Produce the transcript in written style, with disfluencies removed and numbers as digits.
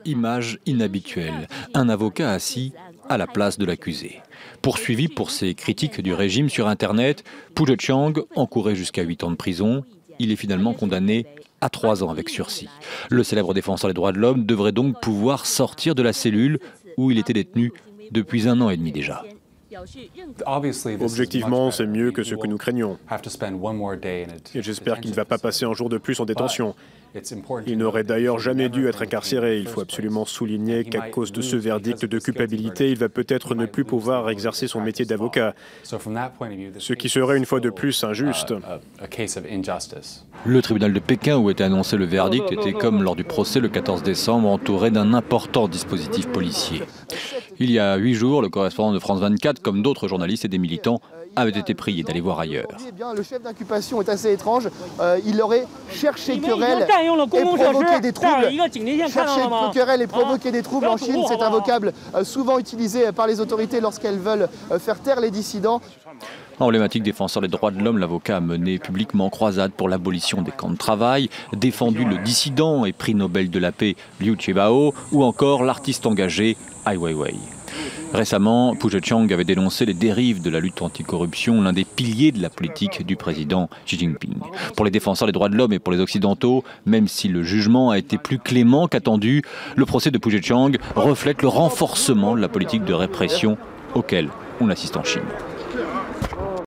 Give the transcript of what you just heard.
Image inhabituelle, un avocat assis à la place de l'accusé. Poursuivi pour ses critiques du régime sur Internet, Pu Zheqiang encourait jusqu'à 8 ans de prison. Il est finalement condamné à 3 ans avec sursis. Le célèbre défenseur des droits de l'homme devrait donc pouvoir sortir de la cellule où il était détenu depuis 1 an et demi déjà. Objectivement, c'est mieux que ce que nous craignons. Et j'espère qu'il ne va pas passer un jour de plus en détention. Il n'aurait d'ailleurs jamais dû être incarcéré. Il faut absolument souligner qu'à cause de ce verdict de culpabilité, il va peut-être ne plus pouvoir exercer son métier d'avocat, ce qui serait une fois de plus injuste. Le tribunal de Pékin où était annoncé le verdict était comme lors du procès le 14 décembre, entouré d'un important dispositif policier. Il y a 8 jours, le correspondant de France 24, comme d'autres journalistes et des militants, avait été prié d'aller voir ailleurs. Le chef d'inculpation est assez étrange. Il aurait cherché querelle et provoqué des troubles. Chercher querelle et provoquer des troubles en Chine, c'est un vocable souvent utilisé par les autorités lorsqu'elles veulent faire taire les dissidents. Emblématique défenseur des droits de l'homme, l'avocat a mené publiquement croisade pour l'abolition des camps de travail, défendu le dissident et prix Nobel de la paix Liu Qiabao ou encore l'artiste engagé Ai Weiwei. Récemment, Pu Zheqiang avait dénoncé les dérives de la lutte anticorruption, l'un des piliers de la politique du président Xi Jinping. Pour les défenseurs des droits de l'homme et pour les Occidentaux, même si le jugement a été plus clément qu'attendu, le procès de Pu Zheqiang reflète le renforcement de la politique de répression auquel on assiste en Chine.